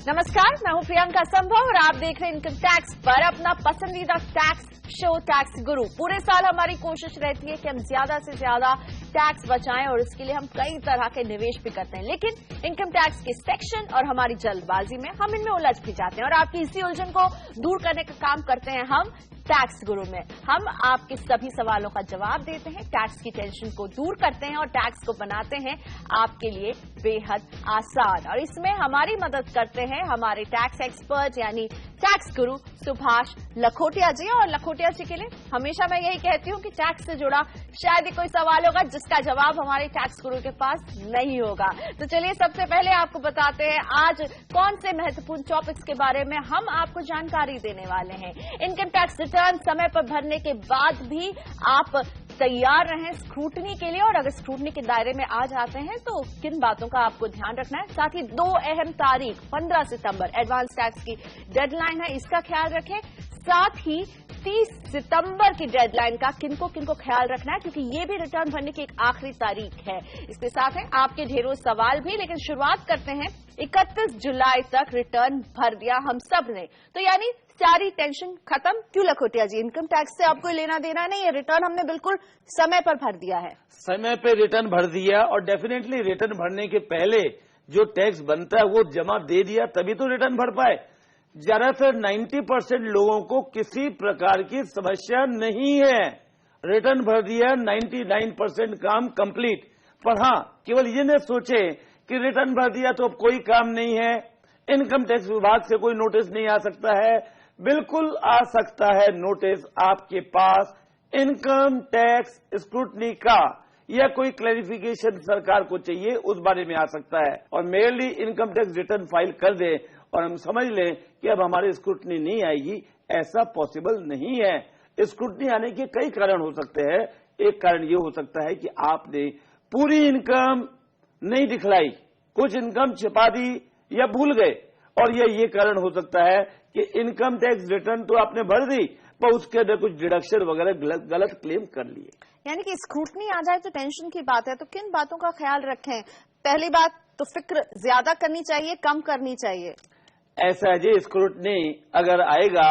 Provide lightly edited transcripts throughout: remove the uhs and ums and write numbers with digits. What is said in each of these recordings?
नमस्कार, मैं हूं प्रियंका संभव और आप देख रहे हैं इनकम टैक्स पर अपना पसंदीदा टैक्स शो टैक्स गुरु। पूरे साल हमारी कोशिश रहती है कि हम ज्यादा से ज्यादा टैक्स बचाएं और इसके लिए हम कई तरह के निवेश भी करते हैं, लेकिन इनकम टैक्स के सेक्शन और हमारी जल्दबाजी में हम इनमें उलझ भी जाते हैं और आपकी इसी उलझन को दूर करने का काम करते हैं हम टैक्स गुरु में। हम आपके सभी सवालों का जवाब देते हैं, टैक्स की टेंशन को दूर करते हैं और टैक्स को बनाते हैं आपके लिए बेहद आसान। और इसमें हमारी मदद करते हैं हमारे टैक्स एक्सपर्ट यानी टैक्स गुरु सुभाष लखोटिया जी। और लखोटिया जी के लिए हमेशा मैं यही कहती हूं कि टैक्स से जुड़ा शायद ही कोई सवाल होगा जिसका जवाब हमारे टैक्स गुरु के पास नहीं होगा। तो चलिए सबसे पहले आपको बताते हैं आज कौन से महत्वपूर्ण टॉपिक्स के बारे में हम आपको जानकारी देने वाले हैं। इनकम टैक्स रिटर्न समय पर भरने के बाद भी आप तैयार रहें स्क्रूटनी के लिए, और अगर स्क्रूटनी के दायरे में आ जाते हैं तो किन बातों का आपको ध्यान रखना है। साथ ही 2 अहम तारीख 15 सितंबर एडवांस टैक्स की डेडलाइन है, इसका ख्याल रखें। साथ ही 30 सितंबर की डेडलाइन का किनको किनको ख्याल रखना है, क्योंकि ये भी रिटर्न भरने की एक आखिरी तारीख है। इसके साथ है आपके ढेरों सवाल भी, लेकिन शुरुआत करते हैं 31 जुलाई तक रिटर्न भर दिया हम सब ने, तो यानी सारी टेंशन खत्म। क्यों लखोटिया जी, इनकम टैक्स से आपको लेना देना नहीं है, रिटर्न हमने बिल्कुल समय पर भर दिया है। समय पे रिटर्न भर दिया और डेफिनेटली रिटर्न भरने के पहले जो टैक्स बनता है वो जमा दे दिया तभी तो रिटर्न भर पाए। ज्यादातर 90% लोगों को किसी प्रकार की समस्या नहीं है, रिटर्न भर दिया, 99% काम कंप्लीट। पर हाँ, केवल ये न सोचे कि रिटर्न भर दिया तो अब कोई काम नहीं है, इनकम टैक्स विभाग से कोई नोटिस नहीं आ सकता है। बिल्कुल आ सकता है नोटिस आपके पास इनकम टैक्स स्क्रूटनी का, या कोई क्लैरिफिकेशन सरकार को चाहिए उस बारे में आ सकता है। और merely income tax return file कर दे और हम समझ लें कि अब हमारी स्क्रूटनी नहीं आएगी, ऐसा पॉसिबल नहीं है। स्क्रूटनी आने के कई कारण हो सकते हैं। एक कारण ये हो सकता है कि आपने पूरी इनकम नहीं दिखलाई, कुछ इनकम छिपा दी या भूल गए, और ये कारण हो सकता है कि इनकम टैक्स रिटर्न तो आपने भर दी पर उसके अंदर कुछ डिडक्शन वगैरह गलत क्लेम कर लिए। यानी कि स्क्रूटनी आ जाए तो टेंशन की बात है, तो किन बातों का ख्याल रखें? पहली बात तो फिक्र ज्यादा करनी चाहिए, कम करनी चाहिए? ऐसा है जी, स्क्रूटनी अगर आएगा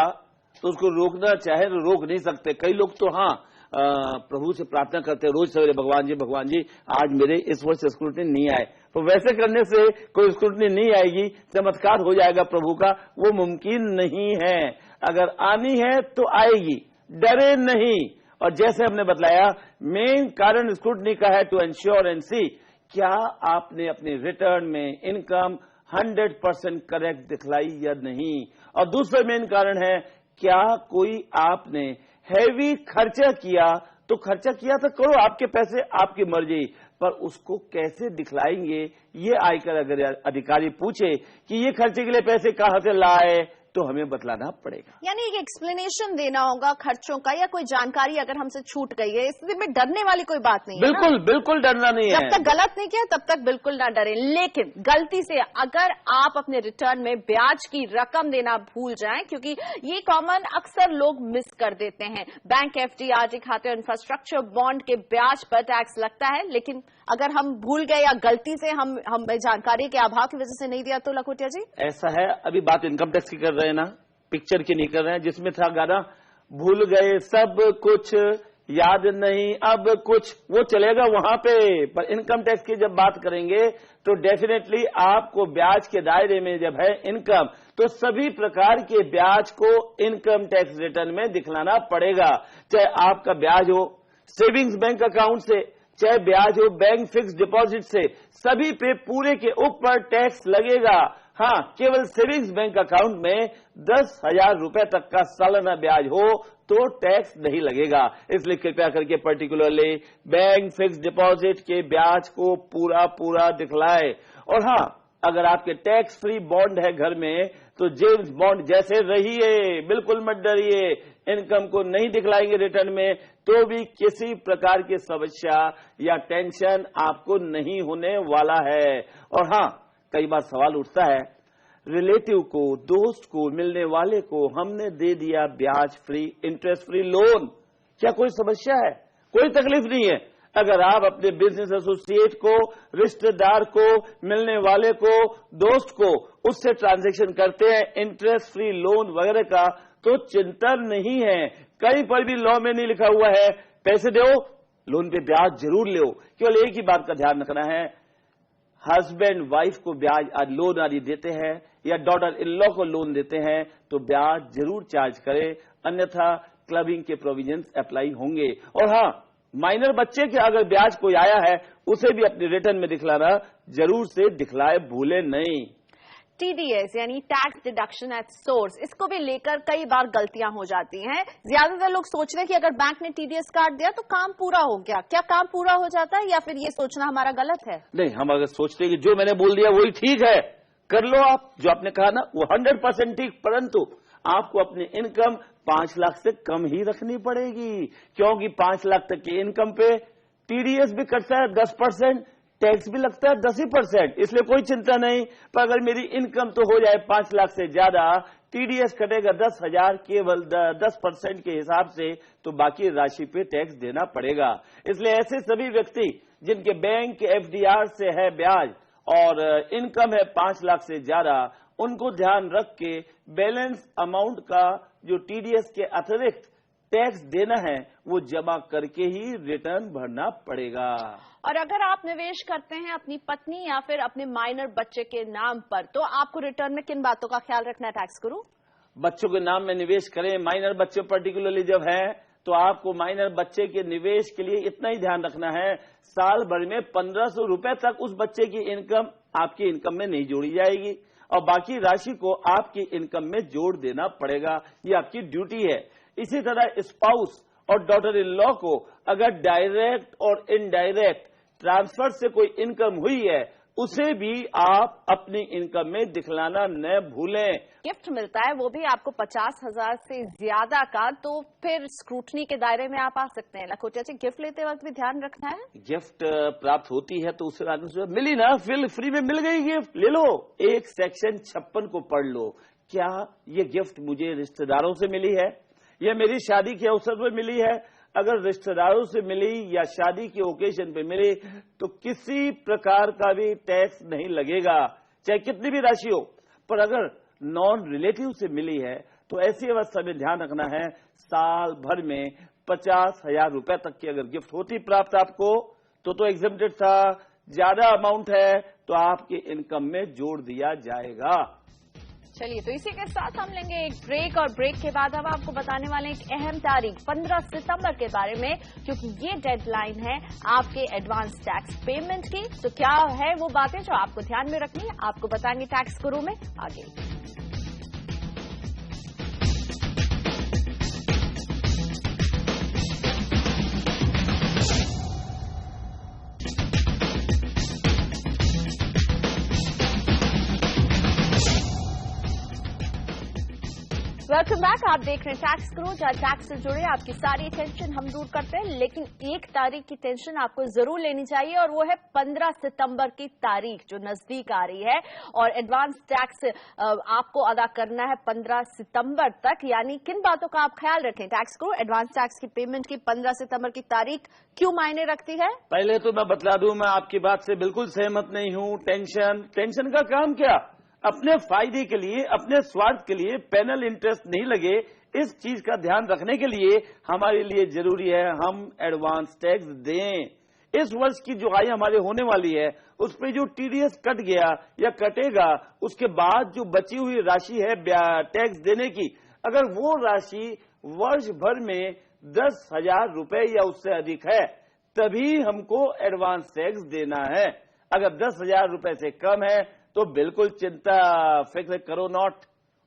तो उसको रोकना चाहे तो रोक नहीं सकते। कई लोग तो हाँ प्रभु से प्रार्थना करते हैं रोज सवेरे, भगवान जी आज मेरे इस वर्ष स्क्रूटनी नहीं आए। तो वैसे करने से कोई स्क्रूटनी नहीं आएगी, चमत्कार हो जाएगा प्रभु का, वो मुमकिन नहीं है। अगर आनी है तो आएगी, डरे नहीं। और जैसे हमने बतलाया, मेन कारण स्क्रूटनी का है टू एंश्योर एंड सी क्या आपने अपने रिटर्न में इनकम 100% करेक्ट दिखलाई या नहीं। और दूसरा मेन कारण है क्या कोई आपने हैवी खर्चा किया, तो खर्चा किया तो करो, आपके पैसे आपकी मर्जी, पर उसको कैसे दिखलाएंगे ये आयकर अगर अधिकारी पूछे कि ये खर्चे के लिए पैसे कहां से लाए तो हमें बतलाना पड़ेगा। यानी एक एक्सप्लेनेशन देना होगा खर्चों का, या कोई जानकारी अगर हमसे छूट गई है, इसमें डरने वाली कोई बात नहीं है। बिल्कुल बिल्कुल डरना नहीं है, जब तक गलत नहीं किया तब तक बिल्कुल ना डरें। लेकिन गलती से अगर आप अपने रिटर्न में ब्याज की रकम देना भूल जाएं, क्योंकि ये कॉमन अक्सर लोग मिस कर देते हैं। बैंक, एफडी, आरडी खाते और इंफ्रास्ट्रक्चर बॉन्ड के ब्याज पर टैक्स लगता है, लेकिन अगर हम भूल गए या गलती से हम जानकारी के अभाव की वजह से नहीं दिया तो लखोटिया जी? ऐसा है, अभी बात इनकम टैक्स की कर रहे हैं ना, पिक्चर की नहीं कर रहे हैं, जिसमें था गाना भूल गए सब कुछ याद नहीं अब कुछ, वो चलेगा वहां पे। पर इनकम टैक्स की जब बात करेंगे तो डेफिनेटली आपको ब्याज के दायरे में जब है इनकम, तो सभी प्रकार के ब्याज को इनकम टैक्स रिटर्न में दिखलाना पड़ेगा। चाहे आपका ब्याज हो सेविंग्स बैंक अकाउंट से, चाहे ब्याज हो बैंक फिक्स डिपॉजिट से, सभी पे पूरे के ऊपर टैक्स लगेगा। हाँ, केवल सेविंग्स बैंक अकाउंट में 10,000 रुपए तक का सालाना ब्याज हो तो टैक्स नहीं लगेगा। इसलिए कृपया करके पर्टिकुलरली बैंक फिक्स डिपॉजिट के ब्याज को पूरा दिखलाए। और हाँ, अगर आपके टैक्स फ्री बॉन्ड है घर में तो जेम्स बॉन्ड जैसे रहिए, बिल्कुल मत डरिए। इनकम को नहीं दिखलाएंगे रिटर्न में तो भी किसी प्रकार की समस्या या टेंशन आपको नहीं होने वाला है। और हाँ, कई बार सवाल उठता है, रिलेटिव को, दोस्त को, मिलने वाले को हमने दे दिया ब्याज फ्री इंटरेस्ट फ्री लोन, क्या कोई समस्या है? कोई तकलीफ नहीं है। अगर आप अपने बिजनेस एसोसिएट को, रिश्तेदार को, मिलने वाले को, दोस्त को उससे ट्रांजैक्शन करते हैं इंटरेस्ट फ्री लोन वगैरह का, तो चिंता नहीं है। कहीं पर भी लॉ में नहीं लिखा हुआ है पैसे दो, लोन पे ब्याज जरूर लो। केवल एक ही बात का ध्यान रखना है, हस्बैंड वाइफ को ब्याज लोन आदि देते हैं या डॉटर इन लॉ को लोन देते हैं तो ब्याज जरूर चार्ज करें, अन्यथा क्लबिंग के प्रोविजंस अप्लाई होंगे। और हां, माइनर बच्चे के अगर ब्याज कोई आया है उसे भी अपने रिटर्न में दिखलाना जरूर से दिखलाए, भूले नहीं। टीडीएस यानी टैक्स डिडक्शन एट सोर्स, इसको भी लेकर कई बार गलतियां हो जाती हैं। ज्यादातर लोग सोच रहे हैं कि अगर बैंक ने टीडीएस काट दिया तो काम पूरा हो गया। क्या काम पूरा हो जाता है या फिर ये सोचना हमारा गलत है? नहीं, हम अगर सोचते हैं कि जो मैंने बोल दिया वही ठीक है, कर लो आप, जो आपने कहा ना वो 100% ठीक, परंतु आपको अपनी इनकम 5 लाख से कम ही रखनी पड़ेगी, क्योंकि 5 लाख तक की इनकम पे टीडीएस भी कटता है 10%, टैक्स भी लगता है 10%, इसलिए कोई चिंता नहीं। पर अगर मेरी इनकम तो हो जाए 5 लाख से ज्यादा, टीडीएस कटेगा 10,000 केवल 10% के हिसाब से, तो बाकी राशि पे टैक्स देना पड़ेगा। इसलिए ऐसे सभी व्यक्ति जिनके बैंक के एफडीआर से है ब्याज और इनकम है 5 लाख से ज्यादा, उनको ध्यान रख के बैलेंस अमाउंट का जो टीडीएस के अतिरिक्त टैक्स देना है वो जमा करके ही रिटर्न भरना पड़ेगा। और अगर आप निवेश करते हैं अपनी पत्नी या फिर अपने माइनर बच्चे के नाम पर, तो आपको रिटर्न में किन बातों का ख्याल रखना है टैक्स गुरु? बच्चों के नाम में निवेश करें, माइनर बच्चे पर्टिकुलरली जब है तो आपको माइनर बच्चे के निवेश के लिए इतना ही ध्यान रखना है, साल भर में 1500 रुपए तक उस बच्चे की इनकम आपकी इनकम में नहीं जोड़ी जाएगी और बाकी राशि को आपकी इनकम में जोड़ देना पड़ेगा, ये आपकी ड्यूटी है। इसी तरह स्पाउस और डॉटर इन लॉ को अगर डायरेक्ट और इनडायरेक्ट ट्रांसफर से कोई इनकम हुई है उसे भी आप अपनी इनकम में दिखलाना न भूलें। गिफ्ट मिलता है वो भी आपको 50,000 से ज्यादा का, तो फिर स्क्रूटनी के दायरे में आप आ सकते हैं। लखोटिया जी, गिफ्ट लेते वक्त भी ध्यान रखना है। गिफ्ट प्राप्त होती है तो उससे आदमी मिली ना, फिर फ्री में मिल गई गिफ्ट, ले लो। एक सेक्शन 56 को पढ़ लो, क्या ये गिफ्ट मुझे रिश्तेदारों से मिली है या मेरी शादी के अवसर पर मिली है? अगर रिश्तेदारों से मिली या शादी के ओकेजन पे मिली तो किसी प्रकार का भी टैक्स नहीं लगेगा, चाहे कितनी भी राशि हो। पर अगर नॉन रिलेटिव से मिली है तो ऐसी अवस्था में ध्यान रखना है, साल भर में 50,000 रुपए तक की अगर गिफ्ट होती प्राप्त आपको तो एग्जेम्प्टेड था, ज्यादा अमाउंट है तो आपकी इनकम में जोड़ दिया जाएगा। चलिए, तो इसी के साथ हम लेंगे एक ब्रेक और ब्रेक के बाद हम आपको बताने वाले हैं एक अहम तारीख 15 सितंबर के बारे में, क्योंकि ये डेडलाइन है आपके एडवांस टैक्स पेमेंट की। तो क्या है वो बातें जो आपको ध्यान में रखनी है, आपको बताएंगे टैक्स गुरु में आगे। वेलकम बैक, आप देख रहे हैं टैक्स गुरु, जहां टैक्स से जुड़े आपकी सारी टेंशन हम दूर करते हैं। लेकिन एक तारीख की टेंशन आपको जरूर लेनी चाहिए और वो है 15 सितंबर की तारीख जो नजदीक आ रही है। और एडवांस टैक्स आपको अदा करना है 15 सितंबर तक, यानी किन बातों का आप ख्याल रखें टैक्स गुरु? एडवांस टैक्स की पेमेंट की 15 सितंबर की तारीख क्यों मायने रखती है? पहले तो मैं बतला दूं, मैं आपकी बात से बिल्कुल सहमत नहीं हूं। टेंशन का काम क्या? अपने फायदे के लिए, अपने स्वार्थ के लिए पेनल इंटरेस्ट नहीं लगे, इस चीज का ध्यान रखने के लिए हमारे लिए जरूरी है हम एडवांस टैक्स दें। इस वर्ष की जो आय हमारे होने वाली है उस पर जो टीडीएस कट गया या कटेगा, उसके बाद जो बची हुई राशि है टैक्स देने की, अगर वो राशि वर्ष भर में 10,000 रुपए या उससे अधिक है तभी हमको एडवांस टैक्स देना है। अगर 10,000 रुपए से कम है तो बिल्कुल चिंता फिक्र करो नॉट,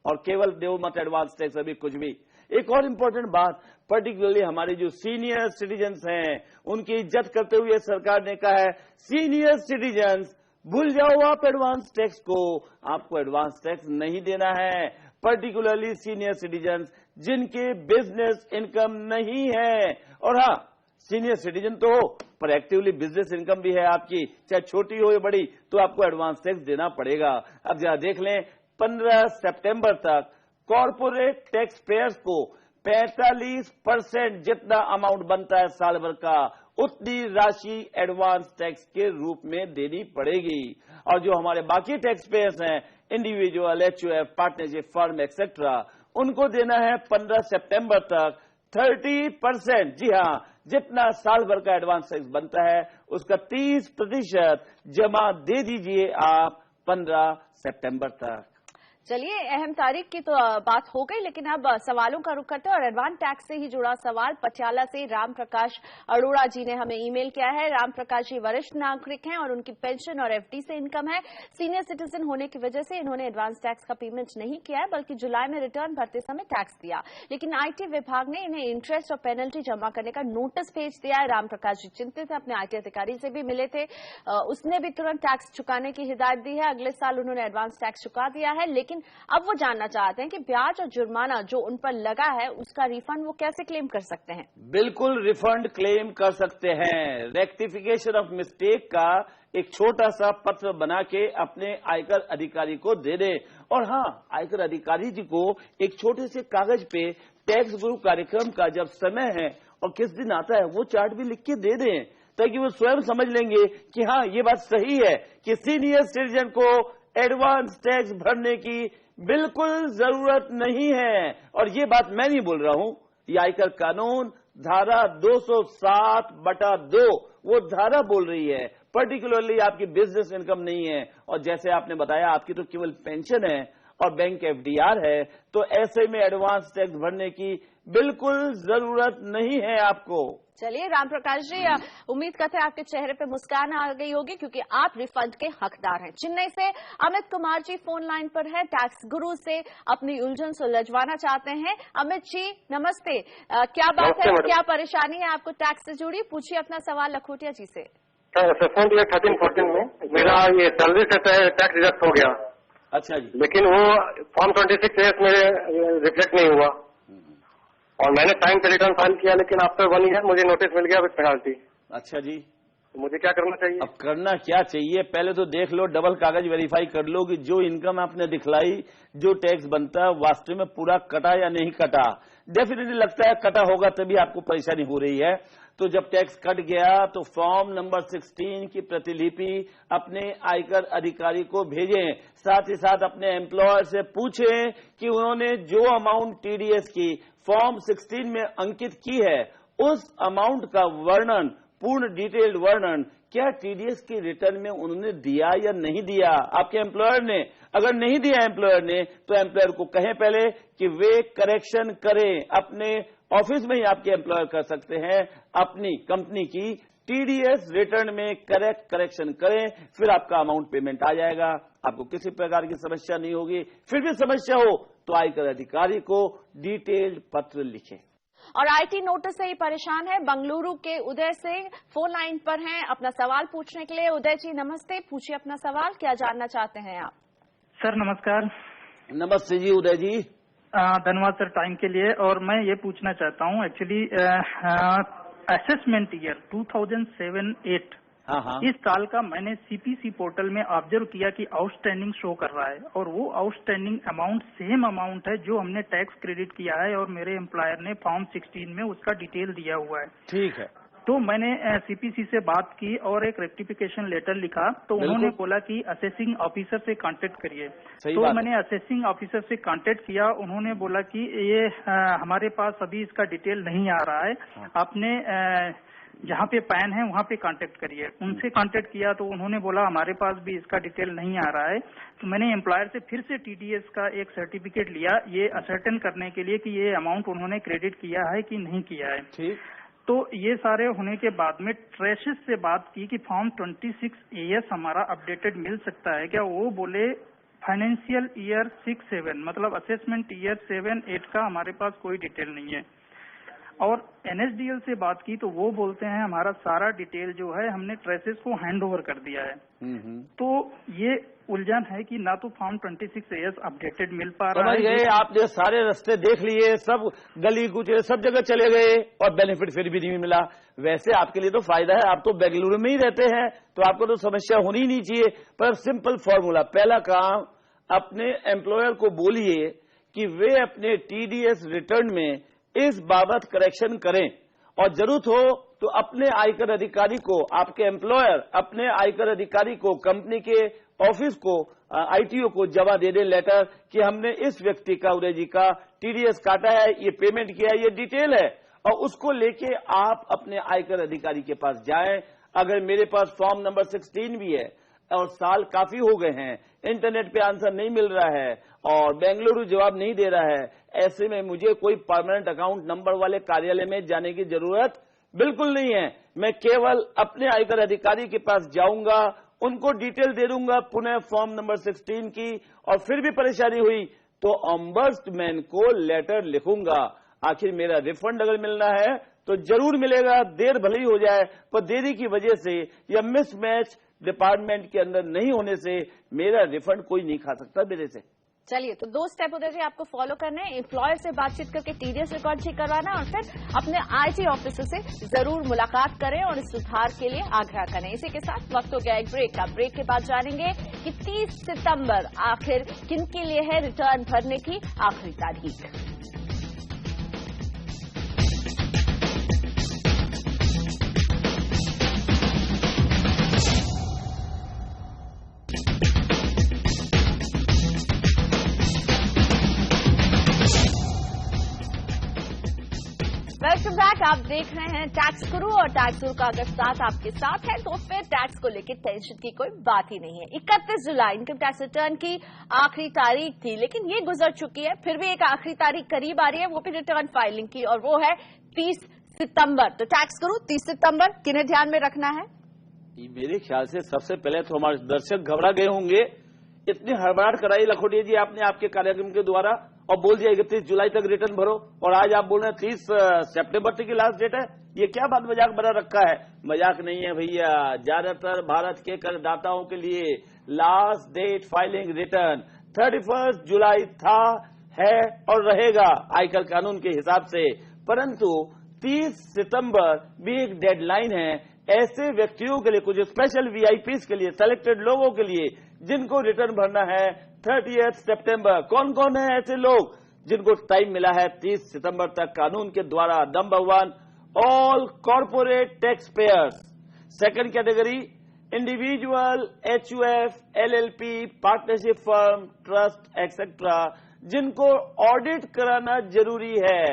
और केवल देव मत एडवांस टैक्स अभी कुछ भी। एक और इम्पोर्टेंट बात, पर्टिकुलरली हमारे जो सीनियर सिटीजन्स हैं उनकी इज्जत करते हुए सरकार ने कहा है, सीनियर सिटीजन्स भूल जाओ आप एडवांस टैक्स को, आपको एडवांस टैक्स नहीं देना है। पर्टिकुलरली सीनियर सिटीजन्स जिनके बिजनेस इनकम नहीं है, और हाँ सीनियर सिटीजन तो हो पर एक्टिवली बिजनेस इनकम भी है आपकी, चाहे छोटी हो या बड़ी, तो आपको एडवांस टैक्स देना पड़ेगा। अब जरा देख लें, 15 सितंबर तक कॉर्पोरेट टैक्स पेयर्स को 45% जितना अमाउंट बनता है साल भर का, उतनी राशि एडवांस टैक्स के रूप में देनी पड़ेगी। और जो हमारे बाकी टैक्स पेयर्स हैं, individual, HUF, partnership firm etcetera, उनको देना है 15 सितंबर तक 30%। जी हाँ, जितना साल भर का एडवांस टैक्स बनता है उसका 30% जमा दे दीजिए आप 15 सितंबर तक। चलिए, अहम तारीख की तो बात हो गई, लेकिन अब सवालों का रुख करते हैं और एडवांस टैक्स से ही जुड़ा सवाल पटियाला से राम प्रकाश अरोड़ा जी ने हमें ईमेल किया है। राम प्रकाश जी वरिष्ठ नागरिक हैं और उनकी पेंशन और FD से इनकम है। सीनियर सिटीजन होने की वजह से इन्होंने एडवांस टैक्स का पेमेंट नहीं किया है, बल्कि जुलाई में रिटर्न भरते समय टैक्स दिया, लेकिन IT विभाग ने इन्हें इंटरेस्ट और पेनल्टी जमा करने का नोटिस भेज दिया है। राम प्रकाश जी चिंतित है, अपने IT अधिकारी से भी मिले थे, उसने भी तुरंत टैक्स चुकाने की हिदायत दी है। अगले साल उन्होंने एडवांस टैक्स चुका दिया है, लेकिन अब वो जानना चाहते हैं कि ब्याज और जुर्माना जो उन पर लगा है उसका रिफंड वो कैसे क्लेम कर सकते हैं। बिल्कुल रिफंड क्लेम कर सकते हैं। रेक्टिफिकेशन ऑफ मिस्टेक का एक छोटा सा पत्र बना के अपने आयकर अधिकारी को दे दें। और हाँ, आयकर अधिकारी जी को एक छोटे से कागज पे टैक्स गुरु कार्यक्रम का जब समय है और किस दिन आता है वो चार्ट भी लिख के दे दें, ताकि वो स्वयं समझ लेंगे कि हाँ, ये बात सही है कि सीनियर सिटीजन को एडवांस टैक्स भरने की बिल्कुल जरूरत नहीं है। और ये बात मैं नहीं बोल रहा हूं, ये आयकर कानून धारा 207/2 वो धारा बोल रही है। पर्टिकुलरली आपकी बिजनेस इनकम नहीं है और जैसे आपने बताया आपकी तो केवल पेंशन है और बैंक FDR है, तो ऐसे में एडवांस टैक्स भरने की बिल्कुल जरूरत नहीं है आपको। चलिए राम प्रकाश जी, उम्मीद करते हैं आपके चेहरे पे मुस्कान आ गई होगी, क्योंकि आप रिफंड के हकदार हैं। चेन्नई से अमित कुमार जी फोन लाइन पर है, टैक्स गुरु से अपनी उलझन सुलझवाना चाहते हैं। अमित जी नमस्ते, क्या बात है, क्या परेशानी है आपको टैक्स से जुड़ी? पूछिए अपना सवाल लखोटिया जी से। 13-14 में मेरा ये सैलरी से टैक्स डिडक्ट हो गया। अच्छा जी। लेकिन वो फॉर्म 26 में रिफ्लेक्ट नहीं हुआ और मैंने टाइम पे रिटर्न फाइल किया, लेकिन आफ्टर 1 ईयर मुझे नोटिस मिल गया विद पेनल्टी। अच्छा जी, तो मुझे क्या करना चाहिए? अब करना क्या चाहिए, पहले तो देख लो, डबल कागज वेरीफाई कर लो कि जो इनकम आपने दिखलाई, जो टैक्स बनता है वास्तव में पूरा कटा या नहीं कटा। डेफिनेटली लगता है कटा होगा तभी आपको परेशानी हो रही है। तो जब टैक्स कट गया तो फॉर्म नंबर 16 की प्रतिलिपि अपने आयकर अधिकारी को भेजें। साथ ही साथ अपने एम्प्लॉयर से पूछें कि उन्होंने जो अमाउंट TDS की फॉर्म 16 में अंकित की है उस अमाउंट का वर्णन, पूर्ण डिटेल्ड वर्णन क्या TDS की रिटर्न में उन्होंने दिया या नहीं दिया आपके एम्प्लॉयर ने। अगर नहीं दिया एम्प्लॉयर ने तो एम्प्लॉयर को कहें पहले कि वे करेक्शन करें, अपने ऑफिस में ही आपके एम्प्लॉयर कर सकते हैं, अपनी कंपनी की TDS रिटर्न में करेक्शन करें, फिर आपका अमाउंट पेमेंट आ जाएगा, आपको किसी प्रकार की समस्या नहीं होगी। फिर भी समस्या हो तो आयकर अधिकारी को डिटेल्ड पत्र लिखें। और IT नोटिस से ही परेशान है, बंगलुरु के उदय सिंह फोन लाइन पर हैं अपना सवाल पूछने के लिए। उदय जी नमस्ते, पूछिए अपना सवाल, क्या जानना चाहते हैं आप? सर नमस्कार। नमस्ते जी उदय जी। धन्यवाद सर टाइम के लिए। और मैं ये पूछना चाहता हूँ एक्चुअली असेसमेंट ईयर 2007-8 इस साल का मैंने CPC पोर्टल में ऑब्जर्व किया कि आउटस्टैंडिंग शो कर रहा है और वो आउटस्टैंडिंग अमाउंट सेम अमाउंट है जो हमने टैक्स क्रेडिट किया है और मेरे एम्प्लॉयर ने फॉर्म 16 में उसका डिटेल दिया हुआ है। ठीक है। तो मैंने CPC से बात की और एक रेक्टिफिकेशन लेटर लिखा, तो उन्होंने बोला कि असेसिंग ऑफिसर से कांटेक्ट करिए। तो मैंने असेसिंग ऑफिसर से कांटेक्ट किया, उन्होंने बोला कि ये हमारे पास अभी इसका डिटेल नहीं आ रहा है, आपने जहाँ पे पैन है वहाँ पे कांटेक्ट करिए। उनसे कांटेक्ट किया तो उन्होंने बोला हमारे पास भी इसका डिटेल नहीं आ रहा है। तो मैंने एम्प्लॉयर से फिर से TDS का एक सर्टिफिकेट लिया ये असर्टेन करने के लिए कि ये अमाउंट उन्होंने क्रेडिट किया है कि नहीं किया है। ठीक। तो ये सारे होने के बाद में ट्रेसेस से बात की कि फॉर्म 26 AS हमारा अपडेटेड मिल सकता है क्या? वो बोले फाइनेंशियल ईयर 6-7 मतलब असेसमेंट ईयर 7-8 का हमारे पास कोई डिटेल नहीं है। और NSDL से बात की तो वो बोलते हैं हमारा सारा डिटेल जो है हमने ट्रेसेस को हैंड ओवर कर दिया है। तो ये उलझन है कि ना तो फॉर्म 26 AS अपडेटेड मिल पा रहा है। समझ गए, आपने सारे रास्ते देख लिए, सब गली कुचले सब जगह चले गए और बेनिफिट फिर भी नहीं मिला। वैसे आपके लिए तो फायदा है, आप तो बेंगलुरु में ही रहते हैं तो आपको तो समस्या होनी ही नहीं चाहिए। पर सिंपल फॉर्मूला, पहला काम अपने एम्प्लॉयर को बोलिए कि वे अपने TDS रिटर्न में इस बाबत करेक्शन करें और जरूरत हो तो अपने आयकर अधिकारी को, आपके एम्प्लॉयर अपने आयकर अधिकारी को, कंपनी के ऑफिस को, आईटीओ को जमा दे दे लेटर कि हमने इस व्यक्ति का, उदय जी का टीडीएस काटा है, ये पेमेंट किया है, ये डिटेल है, और उसको लेके आप अपने आयकर अधिकारी के पास जाएं। अगर मेरे पास फॉर्म नंबर 16 भी है और साल काफी हो गए हैं, इंटरनेट पे आंसर नहीं मिल रहा है और बेंगलुरु जवाब नहीं दे रहा है, ऐसे में मुझे कोई परमानेंट अकाउंट नंबर वाले कार्यालय में जाने की जरूरत बिल्कुल नहीं है। मैं केवल अपने आयकर अधिकारी के पास जाऊंगा, उनको डिटेल दे दूंगा पुनः फॉर्म नंबर 16 की, और फिर भी परेशानी हुई तो ऑम्बड्समैन को लेटर लिखूंगा। आखिर मेरा रिफंड अगर मिलना है तो जरूर मिलेगा, देर भले ही हो जाए, पर देरी की वजह से या मिसमैच डिपार्टमेंट के अंदर नहीं होने से मेरा रिफंड कोई नहीं खा सकता मेरे से। चलिए, तो 2 स्टेप उदय जी आपको फॉलो करने हैं। एम्प्लॉयर से बातचीत करके टीडीएस रिकॉर्ड ठीक करवाना और फिर अपने आईटी ऑफिसर से जरूर मुलाकात करें और इस सुधार के लिए आग्रह करें। इसी के साथ वक्त हो गया एक ब्रेक का। ब्रेक के बाद जानेंगे कि 30 सितंबर आखिर किन के लिए है रिटर्न भरने की आखिरी तारीख। Welcome back. आप देख रहे हैं टैक्स गुरु, और टैक्स गुरु का अगर साथ आपके साथ है तो फिर टैक्स को लेकर टेंशन की कोई बात ही नहीं है। 31 जुलाई इनकम टैक्स रिटर्न की आखिरी तारीख थी, लेकिन ये गुजर चुकी है। फिर भी एक आखिरी तारीख करीब आ रही है, वो भी रिटर्न फाइलिंग की, और वो है 30 सितंबर। तो टैक्स गुरु 30 सितंबर किन्हें ध्यान में रखना है? मेरे ख्याल से सबसे पहले तो हमारे दर्शक घबरा गए होंगे, इतनी हड़बड़ाहट कराई लखोटिया जी आपने आपके कार्यक्रम के द्वारा, और बोल दिया 31 जुलाई तक रिटर्न भरो, और आज आप बोल रहे हैं 30 सितंबर तक की लास्ट डेट है। ये क्या बात मजाक बना रखा है? मजाक नहीं है भैया। ज्यादातर भारत के करदाताओं के लिए लास्ट डेट फाइलिंग रिटर्न 31 जुलाई था, है और रहेगा आयकर कानून के हिसाब से, परंतु 30 सितंबर भी एक डेडलाइन है ऐसे व्यक्तियों के लिए, कुछ स्पेशल वीआईपीज के लिए, सिलेक्टेड लोगों के लिए जिनको रिटर्न भरना है 30 सितंबर। कौन कौन है ऐसे लोग जिनको टाइम मिला है 30 सितंबर तक कानून के द्वारा? Number 1, all corporate tax payers. Second category, individual, HUF, LLP, partnership firm, trust etcetera, जिनको ऑडिट कराना जरूरी है।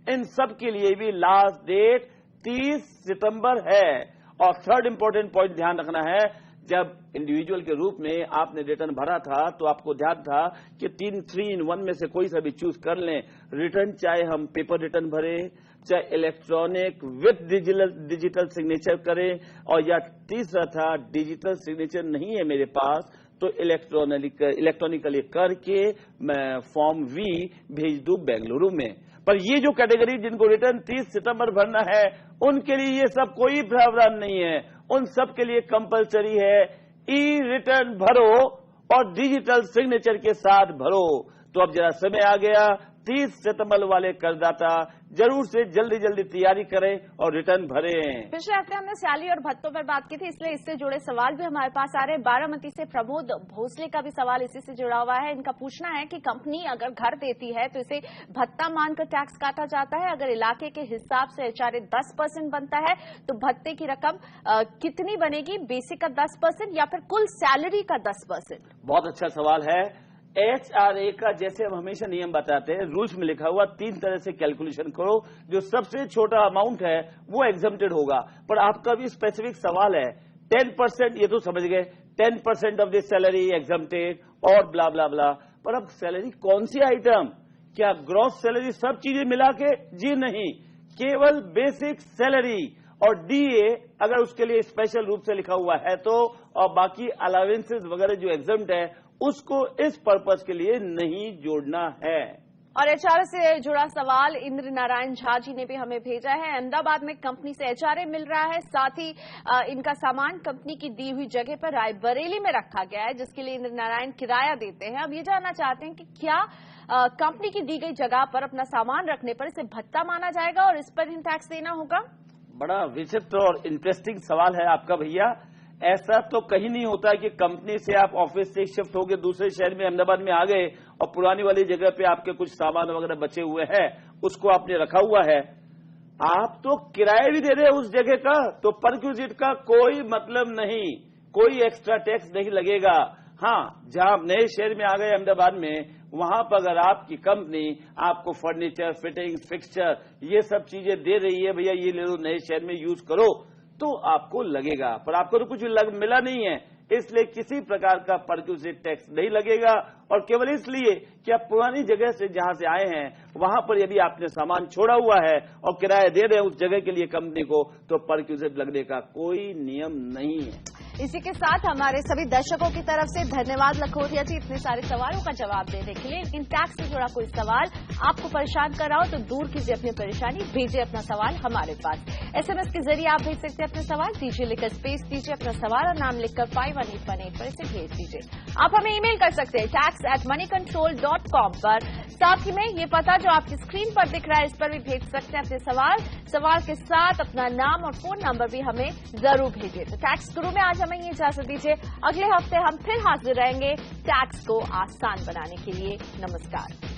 इन सब के लिए भी लास्ट डेट 30 सितंबर है। और थर्ड इंपॉर्टेंट पॉइंट ध्यान रखना है, जब इंडिविजुअल के रूप में आपने रिटर्न भरा था तो आपको ध्यान था कि 3 in 1 में से कोई सा भी चूज कर लें रिटर्न, चाहे हम पेपर रिटर्न भरें, चाहे इलेक्ट्रॉनिक विद डिजिटल सिग्नेचर करें, और या तीसरा था डिजिटल सिग्नेचर नहीं है मेरे पास तो इलेक्ट्रॉनिकली करके मैं फॉर्म वी भेज दूं बेंगलुरु में। पर ये जो कैटेगरी जिनको रिटर्न 30 सितंबर भरना है, उनके लिए ये सब कोई प्रावधान नहीं है। उन सब के लिए कंपलसरी है ई रिटर्न भरो और डिजिटल सिग्नेचर के साथ भरो। तो अब जरा समय आ गया, 30 सितंबर वाले करदाता जरूर से जल्दी जल्दी तैयारी करें और रिटर्न भरें। पिछले हफ्ते हमने सैलरी और भत्तों पर बात की थी, इसलिए इससे जुड़े सवाल भी हमारे पास आ रहे हैं। बारामती से प्रमोद भोसले का भी सवाल इसी से जुड़ा हुआ है। इनका पूछना है कि कंपनी अगर घर देती है तो इसे भत्ता मानकर टैक्स काटा जाता है? अगर इलाके के हिसाब से HRA 10% बनता है तो भत्ते की रकम कितनी बनेगी? बेसिक का 10% या फिर कुल सैलरी का 10%? बहुत अच्छा सवाल है। HRA का जैसे हम हमेशा नियम बताते हैं, रूल्स में लिखा हुआ 3 तरह से कैलकुलेशन करो, जो सबसे छोटा अमाउंट है वो एग्जम्प्टेड होगा। पर आपका भी स्पेसिफिक सवाल है 10%, ये तो समझ गए, 10% ऑफ द सैलरी एग्जम्प्टेड और ब्ला ब्ला ब्ला। पर अब सैलरी कौन सी आइटम? क्या ग्रॉस सैलरी सब चीजें मिला के? जी नहीं, केवल बेसिक सैलरी और DA अगर उसके लिए स्पेशल रूप से लिखा हुआ है तो, और बाकी अलावेंसेस वगैरह जो एग्जम्प्ट है उसको इस पर्पस के लिए नहीं जोड़ना है। और HRA से जुड़ा सवाल इंद्र नारायण झा जी ने भी हमें भेजा है। अहमदाबाद में कंपनी से HRA मिल रहा है, साथ ही इनका सामान कंपनी की दी हुई जगह पर रायबरेली में रखा गया है, जिसके लिए इंद्र नारायण किराया देते हैं। अब ये जानना चाहते हैं कि क्या कंपनी की दी गई जगह पर अपना सामान रखने पर इसे भत्ता माना जाएगा और इस पर टैक्स देना होगा? बड़ा विचित्र और इंटरेस्टिंग सवाल है आपका भैया। ऐसा तो कहीं नहीं होता कि कंपनी से आप ऑफिस से शिफ्ट होकर दूसरे शहर में अहमदाबाद में आ गए और पुरानी वाली जगह पे आपके कुछ सामान वगैरह बचे हुए हैं, उसको आपने रखा हुआ है, आप तो किराया भी दे रहे हैं उस जगह का, तो परक्विजिट का कोई मतलब नहीं, कोई एक्स्ट्रा टैक्स नहीं लगेगा। हाँ, जहां आप नए शहर में आ गए अहमदाबाद में, वहां पर अगर आपकी कंपनी आपको फर्नीचर, फिटिंग, फिक्सचर ये सब चीजें दे रही है, भैया ये ले लो नए शहर में यूज करो, तो आपको लगेगा, पर आपको तो कुछ मिला नहीं है, इसलिए किसी प्रकार का परक्विजिट टैक्स नहीं लगेगा। और केवल इसलिए कि आप पुरानी जगह से जहां से आए हैं वहां पर यदि आपने सामान छोड़ा हुआ है और किराया दे रहे हैं उस जगह के लिए कंपनी को, तो परक्विजिट लगने का कोई नियम नहीं है। इसी के साथ हमारे सभी दर्शकों की तरफ से धन्यवाद लखोटिया जी, इतने सारे सवालों का जवाब देने के लिए। इन टैक्स से जुड़ा कोई सवाल आपको परेशान कर रहा हो तो दूर कीजिए अपनी परेशानी, भेजिए अपना सवाल हमारे पास। SMS के जरिए आप भेज सकते हैं अपने सवाल, दीजिए लिखकर स्पेस दीजिए अपना सवाल और नाम लिखकर 51818 पर इसे भेज दीजिए। आप हमें ईमेल कर सकते हैं tax@moneycontrol.com पर। साथ ही में ये पता जो आपकी स्क्रीन पर दिख रहा है इस पर भी भेज सकते हैं अपने सवाल के साथ अपना नाम और फोन नंबर भी हमें जरूर भेजिए। तो टैक्स गुरु में आज हमें ये इजाजत दीजिए, अगले हफ्ते हम फिर हाजिर रहेंगे टैक्स को आसान बनाने के लिए। नमस्कार।